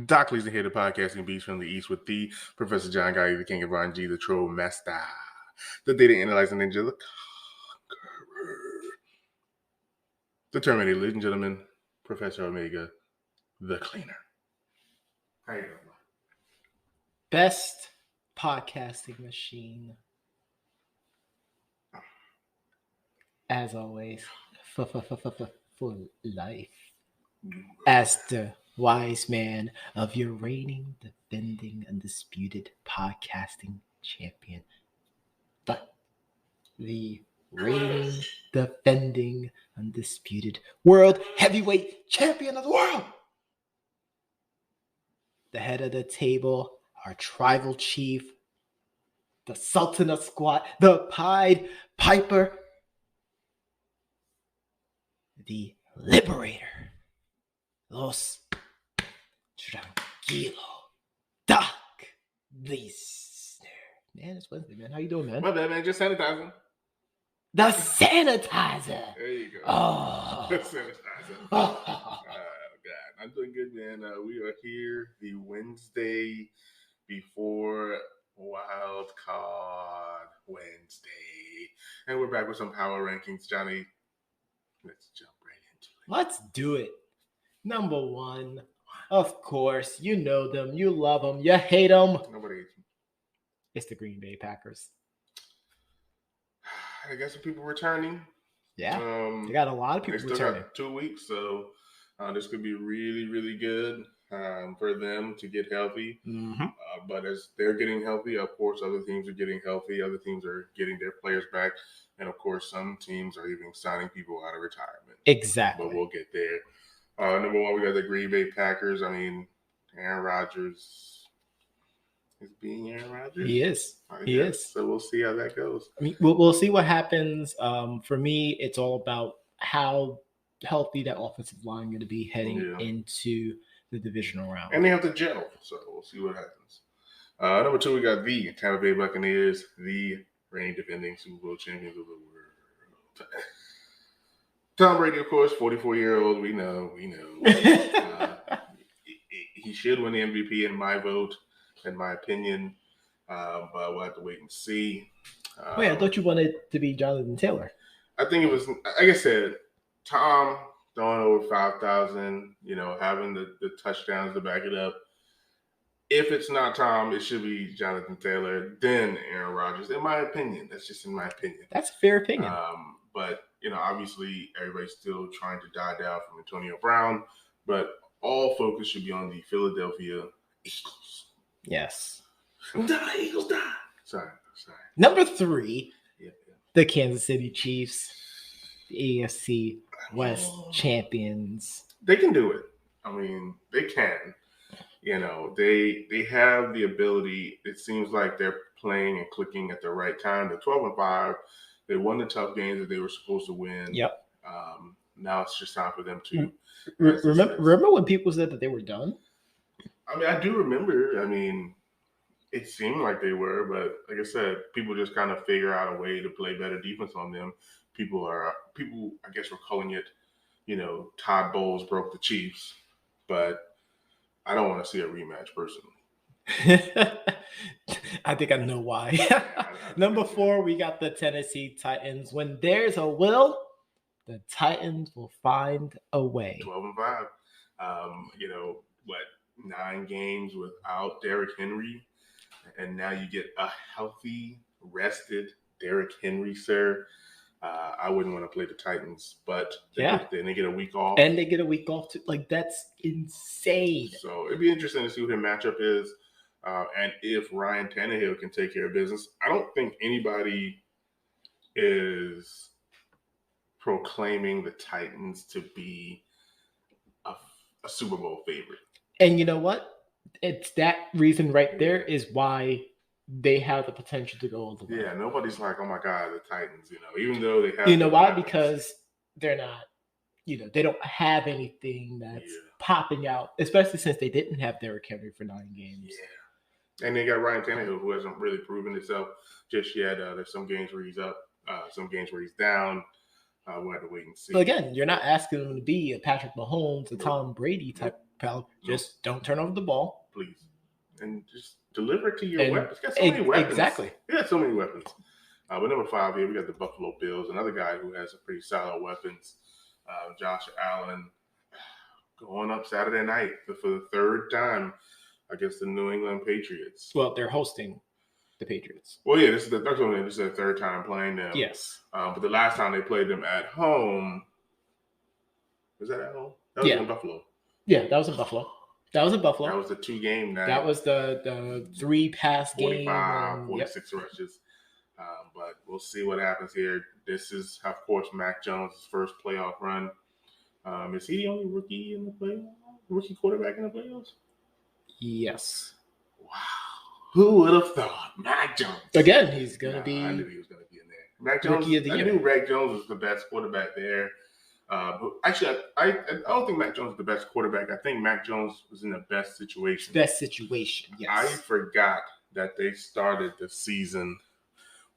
Doc Lee's here, the podcasting beast from the East with the Professor John Guy, the King of Ron G, the Troll Master, the Data Analyzing Ninja, the Conqueror, the Terminator, ladies and gentlemen, Professor Omega, the Cleaner. How you doing? Best podcasting machine. As always, for life. As the wise man of your reigning, defending, undisputed podcasting champion. But the reigning, defending, undisputed world heavyweight champion of the world. The head of the table, our tribal chief, the Sultan of Squat, the Pied Piper, the Liberator, Los Tranquilo, Doc Leesner. Man, it's Wednesday, man. How you doing, man? My bad, man. Just sanitizing. The sanitizer. There you go. Oh. The sanitizer. Oh, God. I'm doing good, man. We are here the Wednesday before Wild Card Wednesday. And we're back with some power rankings. Johnny, let's jump right into it. Let's do it. Number one, of course, you know them, you love them, you hate them. Nobody hates them. It's the Green Bay Packers. I guess some people returning. Yeah, they got a lot of people they still returning. Got 2 weeks, so this could be really, really good for them to get healthy. Mm-hmm. But as they're getting healthy, of course, other teams are getting healthy. Other teams are getting their players back. And, of course, some teams are even signing people out of retirement. Exactly. But we'll get there. Number one, we got the Green Bay Packers. I mean, Aaron Rodgers is being Aaron Rodgers. He is. He is. So we'll see how that goes. I mean, we'll see what happens. For me, it's all about how healthy that offensive line going to be heading into the divisional round. And they have to gel, so we'll see what happens. Number two, we got the Tampa Bay Buccaneers, the reigning defending Super Bowl champions of the world. Tom Brady, of course, 44-year-old. We know. He should win the MVP in my vote, in my opinion. But we'll have to wait and see. Wait, I thought you wanted to be Jonathan Taylor. I think it was, like I said, Tom throwing over 5,000, having the touchdowns to back it up. If it's not Tom, it should be Jonathan Taylor, then Aaron Rodgers, in my opinion. That's just in my opinion. That's a fair opinion. But, obviously everybody's still trying to die down from Antonio Brown, but all focus should be on the Philadelphia Eagles. Yes. Die, Eagles, die. Sorry. Number three, the Kansas City Chiefs, the AFC West champions. They can do it. I mean, they can. They have the ability. It seems like they're playing and clicking at the right time. They're 12-5. They won the tough games that they were supposed to win. Yep. Now it's just time for them to. Remember when people said that they were done? I mean, I do remember. I mean, it seemed like they were, but like I said, people just kind of figure out a way to play better defense on them. People, I guess, were calling it, Todd Bowles broke the Chiefs, but I don't want to see a rematch personally. I think I know why. Number four, we got the Tennessee Titans. When there's a will, the Titans will find a way. 12-5. 9 games without Derrick Henry, and now you get a healthy, rested Derrick Henry, sir. I wouldn't want to play the Titans, but then they get a week off. And they get a week off too. Like, that's insane. So it'd be interesting to see who their matchup is. And if Ryan Tannehill can take care of business. I don't think anybody is proclaiming the Titans to be a Super Bowl favorite. And you know what? It's that reason right there is why they have the potential to go all the way. Yeah, nobody's like, oh my God, the Titans, even though they have. You know why? Because they're not, they don't have anything that's popping out, especially since they didn't have Derrick Henry for 9 games. Yeah. And they got Ryan Tannehill, who hasn't really proven himself just yet. There's some games where he's up, some games where he's down. We'll have to wait and see. But again, you're not asking them to be a Patrick Mahomes, a Tom Brady type pal. Just don't turn over the ball. Please. And just deliver it to your weapons. Got so many weapons. Exactly. We got so many weapons. But number 5 here, we got the Buffalo Bills. Another guy who has a pretty solid weapons. Josh Allen going up Saturday night for the 3rd time against the New England Patriots. Well, they're hosting the Patriots. Well, yeah, this is the 3rd time playing them. Yes. But the last time they played them at home, was that at home? That was in Buffalo. Yeah, that was in Buffalo. That was the 2-game night. That was the 3-pass game. 46 rushes. But we'll see what happens here. This is, of course, Mac Jones' first playoff run. Is he the only rookie in the playoffs? Rookie quarterback in the playoffs? Yes. Wow. Who would have thought? Mac Jones. Again, he's going to be. I knew he was going to be in there. Mac Jones. Rookie of the year. I knew Mac Jones was the best quarterback there. But actually, I don't think Mac Jones is the best quarterback. I think Mac Jones was in the best situation. Best situation, yes. I forgot that they started the season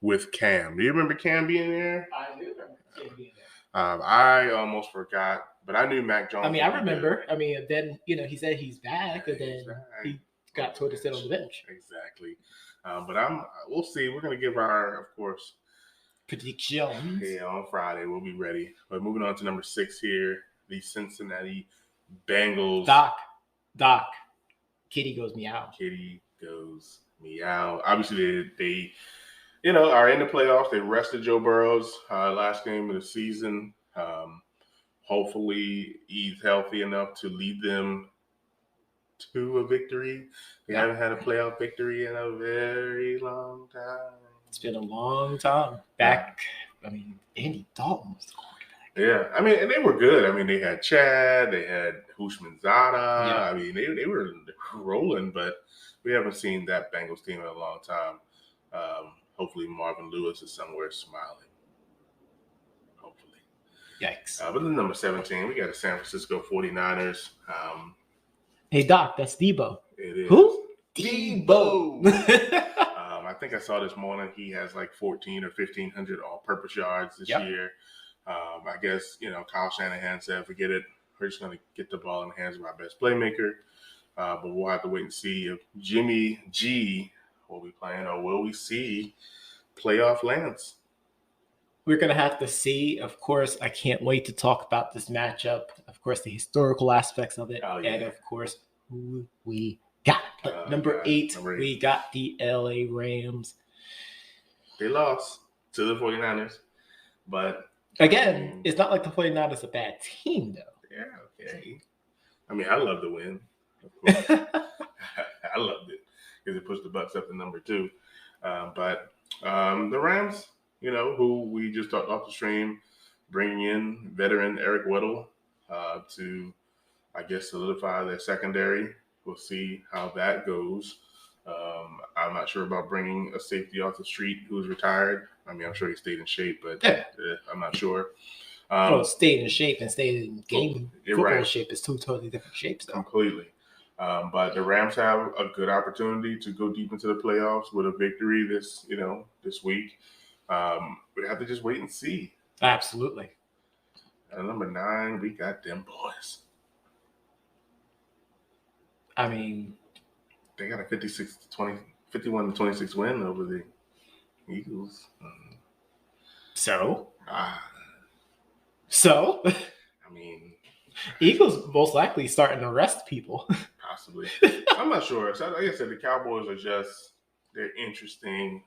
with Cam. Do you remember Cam being there? I do remember Cam being there. I almost forgot, but I knew Mac Jones. I mean, I remember. Good. I mean, then, he said he's back, and then he got told to sit on the bench. Exactly. But we'll see. We're going to give our, of course, predictions. Yeah, on Friday. We'll be ready. But moving on to number 6 here, the Cincinnati Bengals. Doc. Kitty goes meow. Kitty goes meow. Obviously, they are in the playoffs. They rested Joe Burrow's last game of the season. Hopefully, he's healthy enough to lead them to a victory. They haven't had a playoff victory in a very long time. It's been a long time. Andy Dalton was the quarterback. Yeah, and they were good. They had Chad, they had Hushmanzada. Yeah. They were rolling, but we haven't seen that Bengals team in a long time. Hopefully Marvin Lewis is somewhere smiling. Hopefully. Yikes. But then number 17, we got the San Francisco 49ers. Hey, Doc, that's Debo. It is. Who? Debo. I think I saw this morning he has like 1,400 or 1,500 all-purpose yards this year. I guess, Kyle Shanahan said, forget it. We're just going to get the ball in the hands of our best playmaker. But we'll have to wait and see if Jimmy G will be playing, or will we see playoff Lance? We're going to have to see. Of course, I can't wait to talk about this matchup. Of course, the historical aspects of it. And, of course, who we got. Number 8, we got the LA Rams. They lost to the 49ers. But again, it's not like the 49ers a bad team, though. Yeah, okay. I love the win. Of course. I loved it because it pushed the Bucs up to number 2. But the Rams, who we just talked off the stream, bringing in veteran Eric Weddle to, I guess, solidify their secondary. We'll see how that goes. I'm not sure about bringing a safety off the street who's retired. I'm sure he stayed in shape, but I'm not sure. Stayed in shape and stayed in football shape is 2 totally different shapes, though. Completely. But the Rams have a good opportunity to go deep into the playoffs with a victory this week. We have to just wait and see. Absolutely. And number 9, we got them boys. They got a 51-26 win over the Eagles. So? Eagles most likely starting to arrest people. Possibly. I'm not sure. So, like I said, the Cowboys they're interesting.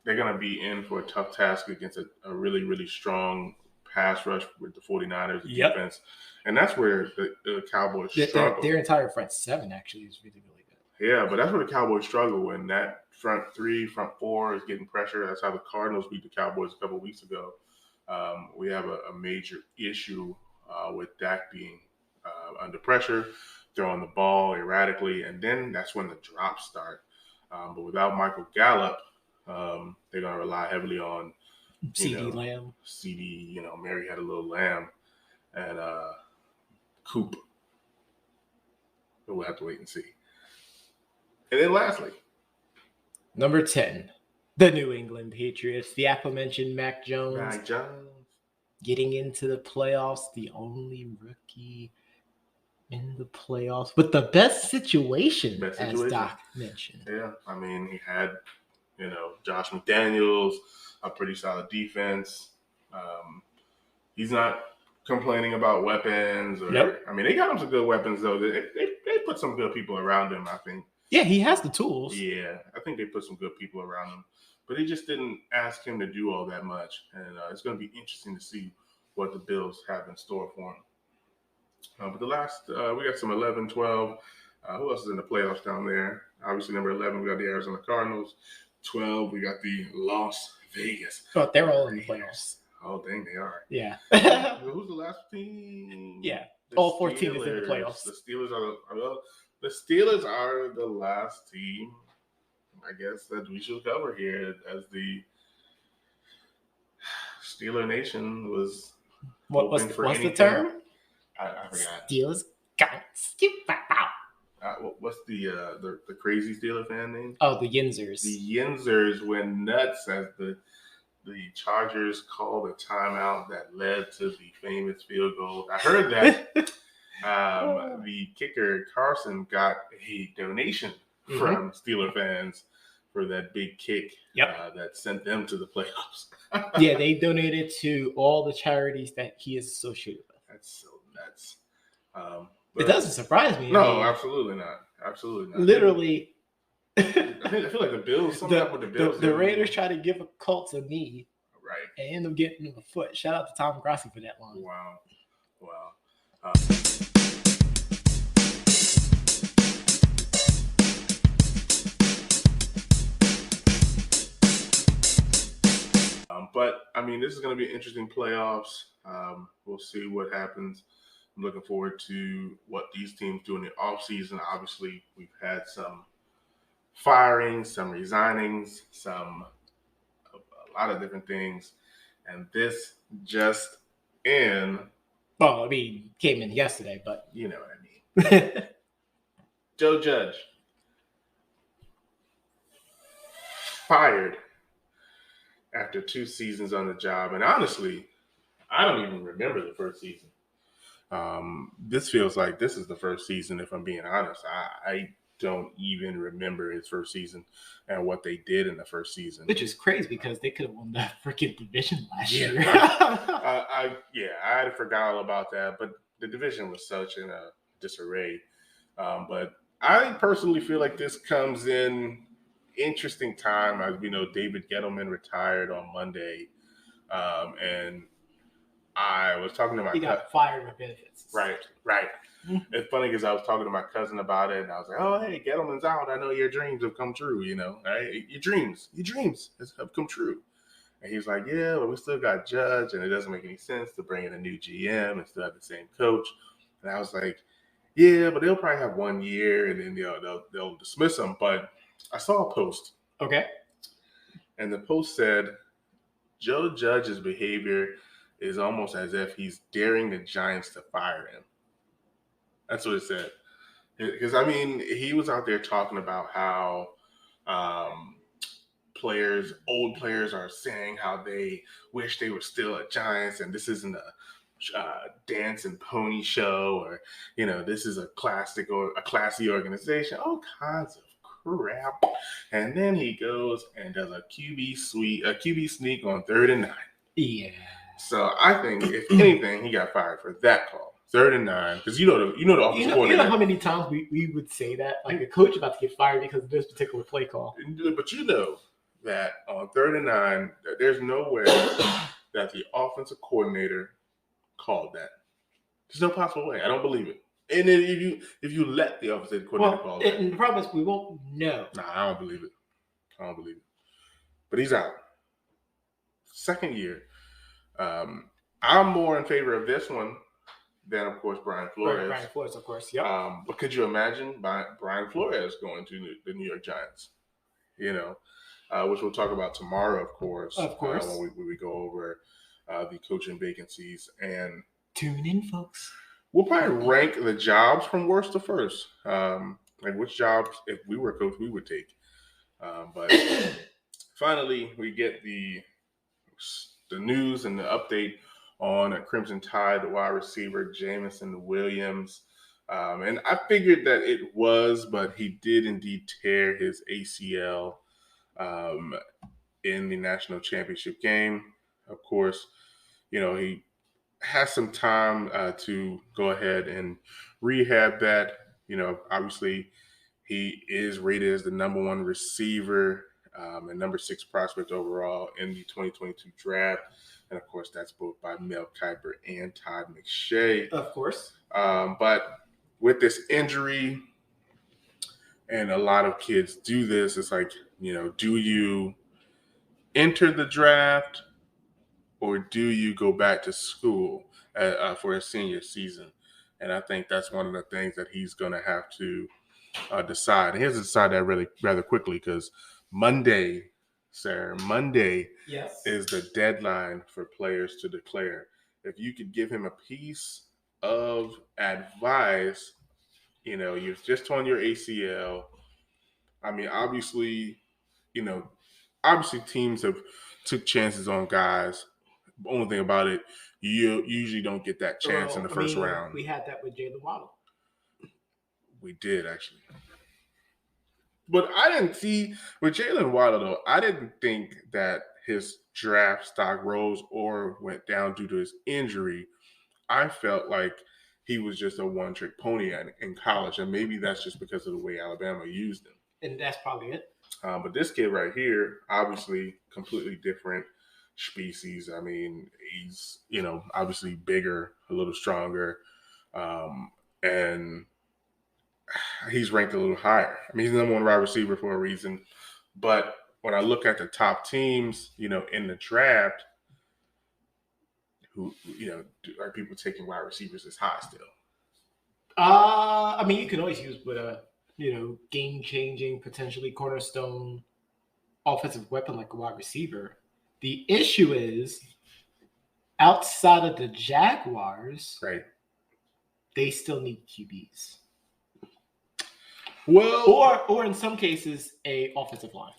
They're going to be in for a tough task against a really, really strong pass rush with the 49ers defense. And that's where the Cowboys struggle. Their entire front 7 actually is really, really good. Yeah, but that's where the Cowboys struggle when that front 3, front 4 is getting pressure. That's how the Cardinals beat the Cowboys a couple of weeks ago. We have a major issue with Dak being under pressure, throwing the ball erratically, and then that's when the drops start. But without Michael Gallup, they're going to rely heavily on CeeDee Lamb. Mary had a little lamb, and Coop. But we'll have to wait and see. And then lastly, number 10, the New England Patriots, the aforementioned Mac Jones. Getting into the playoffs, the only rookie in the playoffs with the best situation, as Doc mentioned. Yeah, I mean, he had, Josh McDaniels, a pretty solid defense. He's not complaining about weapons. I mean, they got him some good weapons, though. They put some good people around him, I think. Yeah, he has the tools. Yeah, I think they put some good people around him. But they just didn't ask him to do all that much. And it's going to be interesting to see what the Bills have in store for him. But the last, we got some 11, 12. Who else is in the playoffs down there? Obviously, number 11, we got the Arizona Cardinals. 12, we got the Las Vegas. Oh, they're all in the playoffs. Oh, dang, they are. Yeah. Who's the last team? Yeah, all 14 is in the playoffs. The Steelers are the last team, I guess, that we should cover here, as the Steeler Nation was. What's the term? I forgot. Steelers got skip out. What's the crazy Steeler fan name? Oh, the Yinzers. The Yinzers went nuts as the Chargers called a timeout that led to the famous field goal. I heard that the kicker Carson got a donation from Steeler fans for that big kick that sent them to the playoffs. Yeah, they donated to all the charities that he is associated with. That's so nuts. It doesn't surprise me. No, absolutely not. Absolutely not. Literally. I feel like the Bills. The Raiders try to give a Colts a knee, right, and end up getting him a foot. Shout out to Tom Grassi for that line. Wow. But I mean, this is going to be an interesting playoffs. We'll see what happens. I'm looking forward to what these teams do in the offseason. Obviously, we've had some firings, some resignings, a lot of different things. And this just in. Well, I mean, came in yesterday, but you know what I mean. Joe Judge fired after 2 seasons on the job. And honestly, I don't even remember the first season. This feels like this is the first season, if I'm being honest. I don't even remember his first season and what they did in the first season. Which is crazy because they could have won that freaking division last year. I had forgot all about that, but the division was such in a disarray. But I personally feel like this comes in interesting time. As we know, David Gettleman retired on Monday, and I was talking to my cousin. He got fired with benefits. Right. It's funny because I was talking to my cousin about it, and I was like, "Oh, hey, Gettleman's out. I know your dreams have come true. Right? Your dreams have come true." And he's like, "Yeah, but we still got Judge, and it doesn't make any sense to bring in a new GM and still have the same coach." And I was like, "Yeah, but they'll probably have 1 year, and then they'll dismiss him." But I saw a post. Okay. And the post said, Joe Judge's behavior is almost as if he's daring the Giants to fire him. That's what it said. Because, I mean, he was out there talking about how old players are saying how they wish they were still at Giants, and this isn't a dance and pony show, or, this is a classic or a classy organization, all kinds of crap. And then he goes and does a QB sneak on 3rd and 9. Yeah. So I think if anything, he got fired for that call. 3rd and 9, because the offensive coordinator. You know how many times we would say that, like a coach about to get fired because of this particular play call. But you know that on 3rd and 9, there's no way that the offensive coordinator called that. There's no possible way. I don't believe it. And then if you let the offensive coordinator call that, and the problem is we won't know. Nah, I don't believe it. But he's out. 2nd year. I'm more in favor of this one than, of course, Brian Flores. Brian Flores, of course. Yeah. But could you imagine Brian Flores going to the New York Giants? Which we'll talk about tomorrow, of course. Of course. When we go over the coaching vacancies. And tune in, folks. We'll probably rank the jobs from worst to first. Like which jobs, if we were a coach, we would take. But finally, we get the news and the update on a Crimson Tide wide receiver, Jameson Williams. And I figured that it was, but he did indeed tear his ACL in the national championship game. Of course, he has some time to go ahead and rehab that. Obviously, he is rated as the number 1 receiver and number 6 prospect overall in the 2022 draft. And of course, that's both by Mel Kiper and Todd McShay. Of course. But with this injury, and a lot of kids do this, it's like, do you enter the draft or do you go back to school for a senior season? And I think that's one of the things that he's going to have to decide. And he has to decide that really rather quickly because Monday yes, is the deadline for players to declare. If you could give him a piece of advice, you've just torn your ACL. I mean, obviously teams have took chances on guys. The only thing about it, you usually don't get that chance in the first round. We had that with Jalen Waddle. We did, actually. But I didn't see, with Jalen Waddle, though, I didn't think that his draft stock rose or went down due to his injury. I felt like he was just a one-trick pony in college, and maybe that's just because of the way Alabama used him. And that's probably it. But this kid right here, obviously completely different species. I mean, he's, obviously bigger, a little stronger, and he's ranked a little higher. I mean, he's the number 1 wide receiver for a reason. But when I look at the top teams, in the draft, who, are people taking wide receivers as high still? I mean, you can always use with a, game-changing, potentially cornerstone offensive weapon like a wide receiver. The issue is, outside of the Jaguars, right, they still need QBs. Well, or in some cases, a offensive line.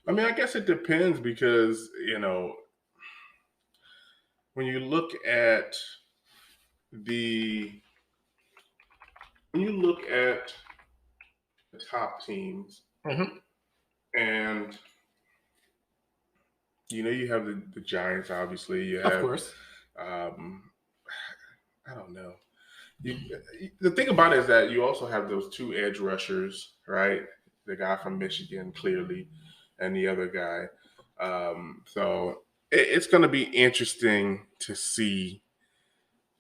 I mean, I guess it depends because, when you look at the top teams, mm-hmm. and you have the Giants, obviously. You have, of course. I don't know. The thing about it is that you also have those 2 edge rushers, right? The guy from Michigan, clearly, and the other guy. So it's going to be interesting to see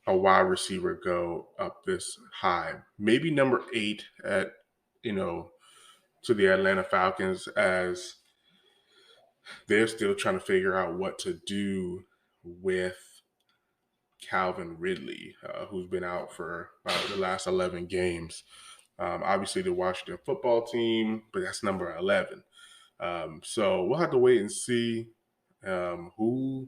a wide receiver go up this high. Maybe number 8 at, to the Atlanta Falcons, as they're still trying to figure out what to do with Calvin Ridley, who's been out for the last 11 games. Obviously, the Washington football team, but that's number 11. So we'll have to wait and see who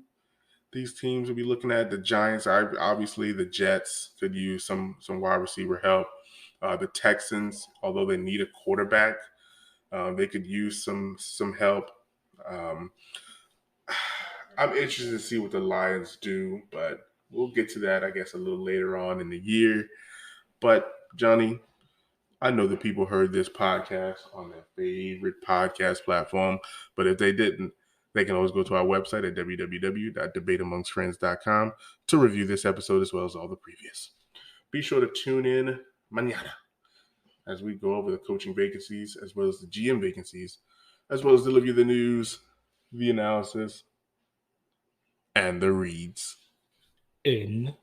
these teams will be looking at. The Giants, obviously, the Jets could use some wide receiver help. The Texans, although they need a quarterback, they could use some help. I'm interested to see what the Lions do, but we'll get to that, I guess, a little later on in the year. But, Johnny, I know that people heard this podcast on their favorite podcast platform, but if they didn't, they can always go to our website at www.debateamongstfriends.com to review this episode as well as all the previous. Be sure to tune in mañana as we go over the coaching vacancies as well as the GM vacancies, as well as deliver you the news, the analysis, and the reads. NWO.